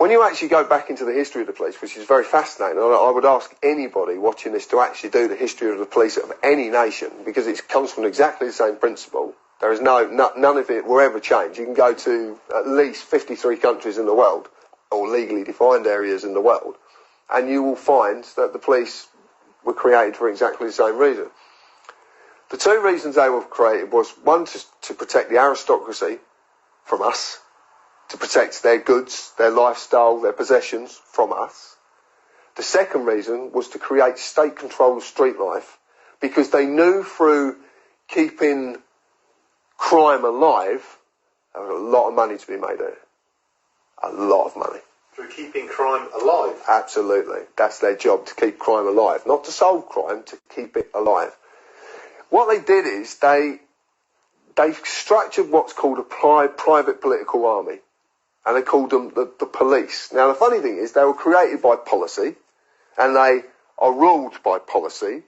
When you actually go back into the history of the police, which is very fascinating, I would ask anybody watching this to actually do the history of the police of any nation, because it comes from exactly the same principle. There is none of it will ever change. You can go to at least 53 countries in the world, or legally defined areas in the world, and you will find that the police were created for exactly the same reason. The two reasons they were created was, one, to protect the aristocracy from us, to protect their goods, their lifestyle, their possessions from us. The second reason was to create state control of street life, because they knew through keeping crime alive, there was a lot of money to be made there. A lot of money. Through keeping crime alive? Absolutely. That's their job, to keep crime alive. Not to solve crime, to keep it alive. What they did is they structured what's called a private political army. And they called them the police. Now, the funny thing is, they were created by policy, and they are ruled by policy,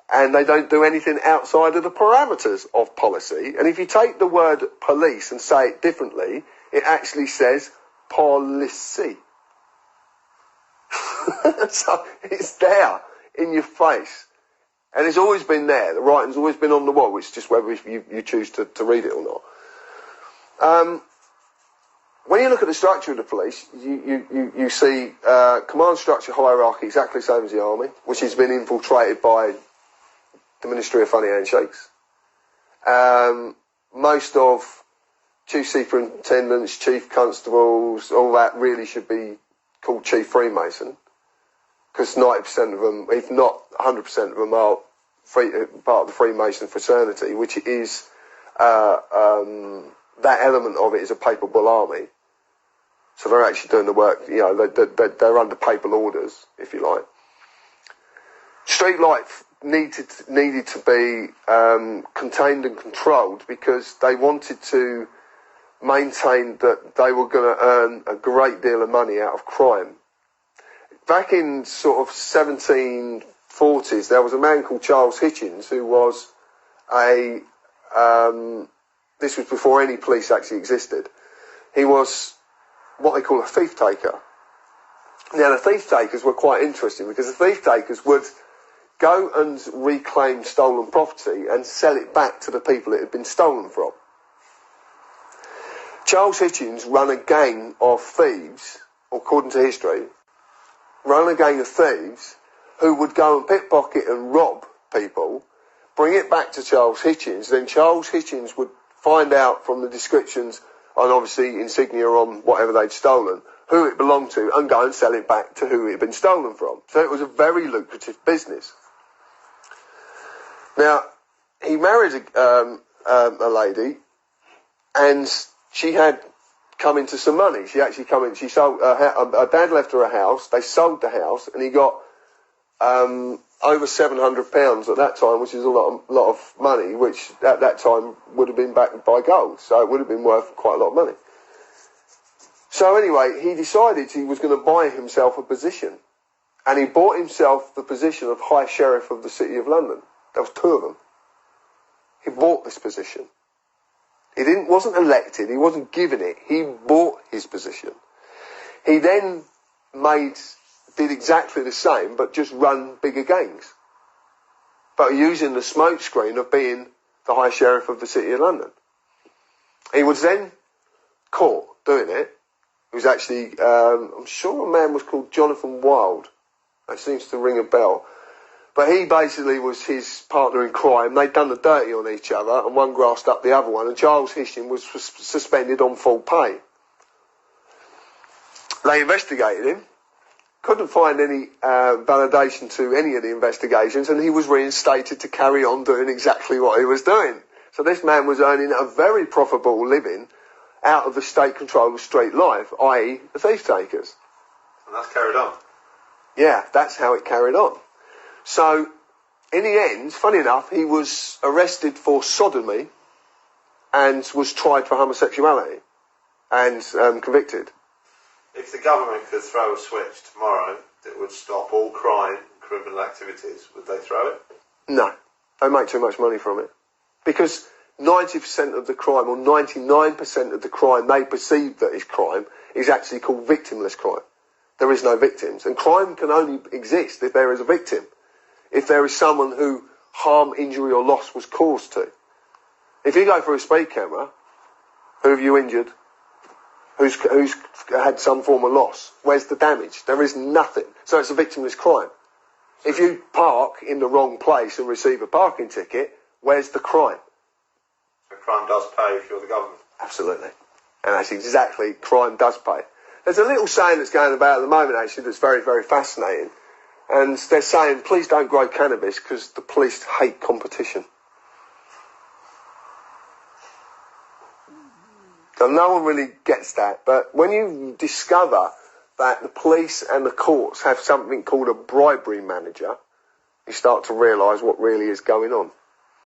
and they don't do anything outside of the parameters of policy. And if you take the word police and say it differently, it actually says policy. So it's there in your face. And it's always been there. The writing's always been on the wall. It's just whether you choose to read it or not. When you look at the structure of the police, you see command structure hierarchy exactly the same as the army, which has been infiltrated by the Ministry of Funny Handshakes. Most of chief superintendents, chief constables, all that really should be called chief Freemason, because 90% of them, if not 100% of them, are part of the Freemason fraternity, which is that element of it is a papal army. So they're actually doing the work, you know, they're under papal orders, if you like. Street life needed to be contained and controlled, because they wanted to maintain that they were going to earn a great deal of money out of crime. Back in sort of 1740s, there was a man called Charles Hitchens, who was this was before any police actually existed. He was what they call a thief taker. Now, the thief takers were quite interesting, because the thief takers would go and reclaim stolen property and sell it back to the people it had been stolen from. Charles Hitchens ran a gang of thieves, according to history, ran a gang of thieves who would go and pickpocket and rob people, bring it back to Charles Hitchens, then Charles Hitchens would find out from the descriptions and obviously insignia on whatever they'd stolen, who it belonged to, and go and sell it back to who it had been stolen from. So it was a very lucrative business. Now, he married a lady, and she had come into some money. She actually come in. She sold. Her dad left her a house. They sold the house, and he got over £700 at that time, which is a lot of money, which at that time would have been backed by gold. So it would have been worth quite a lot of money. So anyway, he decided he was going to buy himself a position, and he bought himself the position of High Sheriff of the City of London. There was two of them. He bought this position. He wasn't elected. He wasn't given it. He bought his position. He then did exactly the same, but just run bigger gangs, but using the smoke screen of being the High Sheriff of the City of London. He was then caught doing it. It was actually, I'm sure a man was called Jonathan Wilde. That seems to ring a bell. But he basically was his partner in crime. They'd done the dirty on each other, and one grassed up the other one, and Charles Hitchens was suspended on full pay. They investigated him, couldn't find any validation to any of the investigations, and he was reinstated to carry on doing exactly what he was doing. So this man was earning a very profitable living out of the state control of street life, i.e. the thief takers. And that's carried on. Yeah, that's how it carried on. So, in the end, funny enough, he was arrested for sodomy and was tried for homosexuality and convicted. If the government could throw a switch tomorrow that would stop all crime and criminal activities, would they throw it? No, they make too much money from it. Because 90% of the crime, or 99% of the crime they perceive that is crime, is actually called victimless crime. There is no victims. And crime can only exist if there is a victim. If there is someone who harm, injury or loss was caused to. If you go for a speed camera, who have you injured? Who's had some form of loss? Where's the damage? There is nothing. So it's a victimless crime. If you park in the wrong place and receive a parking ticket, where's the crime? So crime does pay if you're the government. Absolutely. And that's exactly, crime does pay. There's a little saying that's going about at the moment, actually, that's very, very fascinating. And they're saying, please don't grow cannabis because the police hate competition. So no one really gets that. But when you discover that the police and the courts have something called a bribery manager, you start to realise what really is going on.